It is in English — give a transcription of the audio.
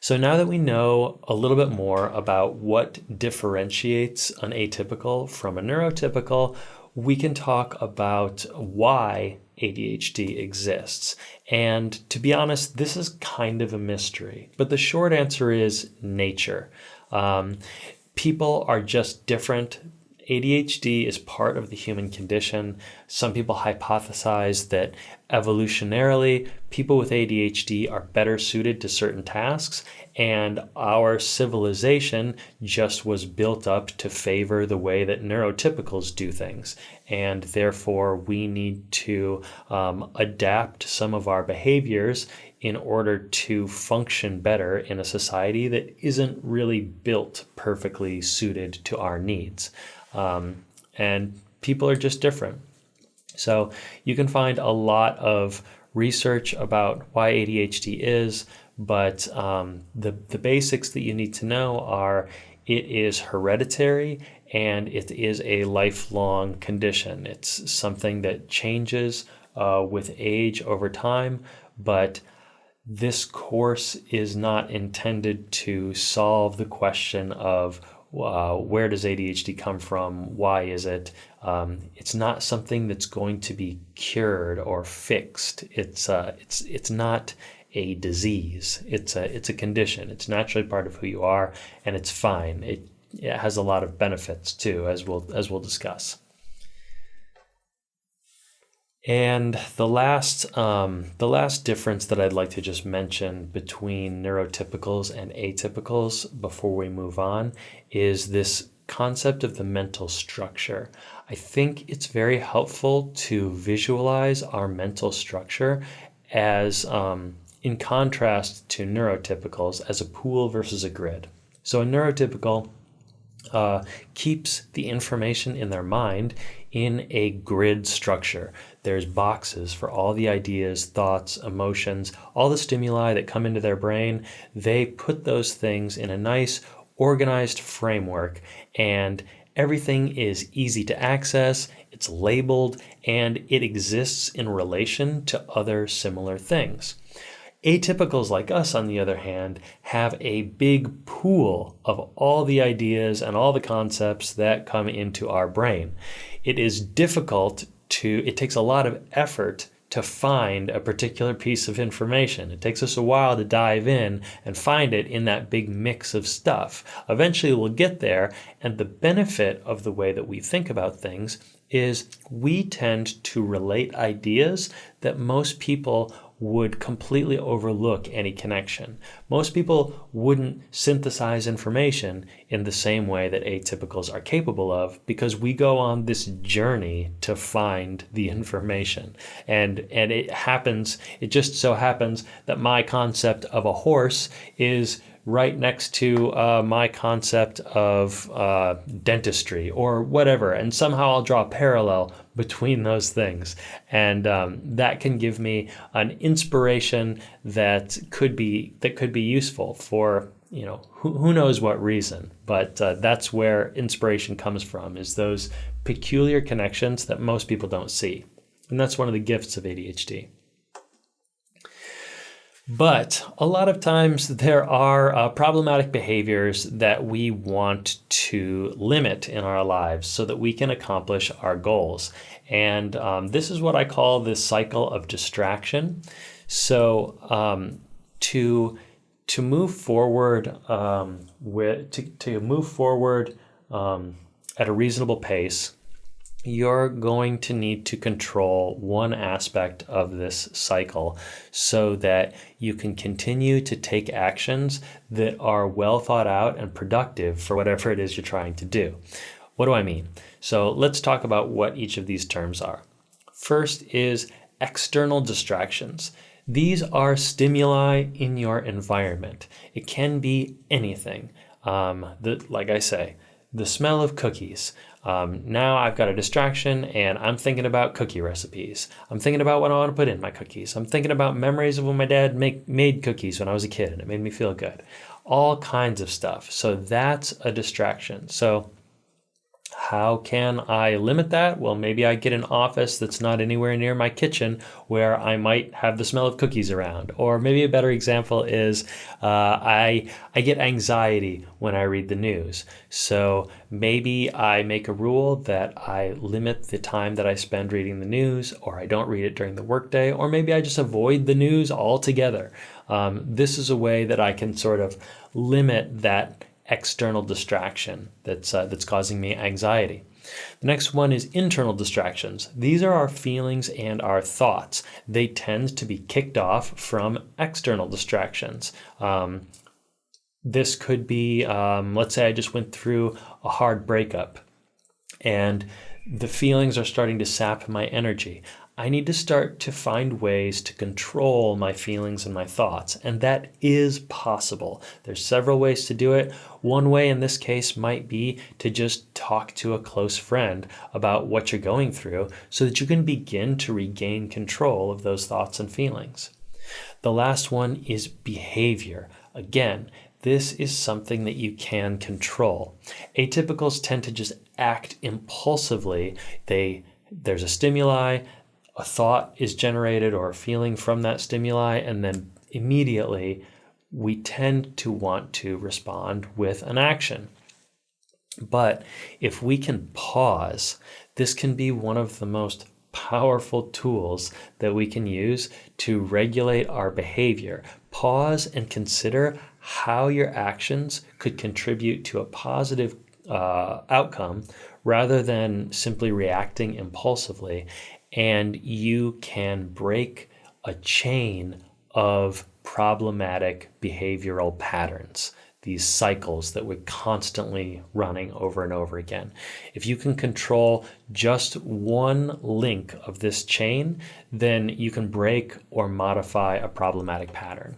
So now that we know a little bit more about what differentiates an atypical from a neurotypical, we can talk about why ADHD exists. And to be honest, this is kind of a mystery, but the short answer is nature. People are just different. ADHD is part of the human condition. Some people hypothesize that evolutionarily, people with ADHD are better suited to certain tasks, and our civilization just was built up to favor the way that neurotypicals do things. And therefore, we need to adapt some of our behaviors in order to function better in a society that isn't really built perfectly suited to our needs. And people are just different. So you can find a lot of research about why ADHD is, but the basics that you need to know are it is hereditary and it is a lifelong condition. It's something that changes with age over time, but this course is not intended to solve the question of where does ADHD come from? Why is it? It's not something that's going to be cured or fixed. It's not a disease. It's a condition. It's naturally part of who you are, and it's fine. It has a lot of benefits too, as we'll discuss. And the last difference that I'd like to just mention between neurotypicals and atypicals before we move on is this concept of the mental structure. I think it's very helpful to visualize our mental structure as in contrast to neurotypicals as a pool versus a grid. So a neurotypical keeps the information in their mind in a grid structure. There's boxes for all the ideas, thoughts, emotions, all the stimuli that come into their brain. They put those things in a nice, organized framework, and everything is easy to access, it's labeled, and it exists in relation to other similar things. Atypicals like us, on the other hand, have a big pool of all the ideas and all the concepts that come into our brain. It takes a lot of effort to find a particular piece of information. It takes us a while to dive in and find it in that big mix of stuff. Eventually we'll get there, and the benefit of the way that we think about things is we tend to relate ideas that most people would completely overlook any connection. Most people wouldn't synthesize information in the same way that atypicals are capable of, because we go on this journey to find the information. And it just so happens that my concept of a horse is right next to my concept of dentistry or whatever, and somehow I'll draw a parallel between those things, and that can give me an inspiration that could be useful for who knows what reason, but that's where inspiration comes from, is those peculiar connections that most people don't see, and that's one of the gifts of ADHD. But a lot of times there are problematic behaviors that we want to limit in our lives so that we can accomplish our goals. And this is what I call the cycle of distraction. So to move forward at a reasonable pace, you're going to need to control one aspect of this cycle so that you can continue to take actions that are well thought out and productive for whatever it is you're trying to do. What do I mean? So let's talk about what each of these terms are. First is external distractions. These are stimuli in your environment. It can be anything. Like I say, the smell of cookies. Now I've got a distraction and I'm thinking about cookie recipes. I'm thinking about what I want to put in my cookies. I'm thinking about memories of when my dad made cookies when I was a kid and it made me feel good. All kinds of stuff. So that's a distraction. So How can I limit that? Well, maybe I get an office that's not anywhere near my kitchen where I might have the smell of cookies around. Or maybe a better example is I get anxiety when I read the news. So maybe I make a rule that I limit the time that I spend reading the news, or I don't read it during the workday, or maybe I just avoid the news altogether. This is a way that I can sort of limit that external distraction that's causing me anxiety. The next one is internal distractions. These are our feelings and our thoughts. They tend to be kicked off from external distractions. This could be, let's say I just went through a hard breakup and the feelings are starting to sap my energy. I need to start to find ways to control my feelings and my thoughts, and that is possible. There's several ways to do it. One way in this case might be to just talk to a close friend about what you're going through so that you can begin to regain control of those thoughts and feelings. The last one is behavior. Again, this is something that you can control. Atypicals tend to just act impulsively. There's a stimuli, a thought is generated or a feeling from that stimuli, and then immediately we tend to want to respond with an action. But if we can pause, this can be one of the most powerful tools that we can use to regulate our behavior. Pause and consider how your actions could contribute to a positive outcome rather than simply reacting impulsively. And you can break a chain of problematic behavioral patterns, these cycles that we're constantly running over and over again. If you can control just one link of this chain, then you can break or modify a problematic pattern.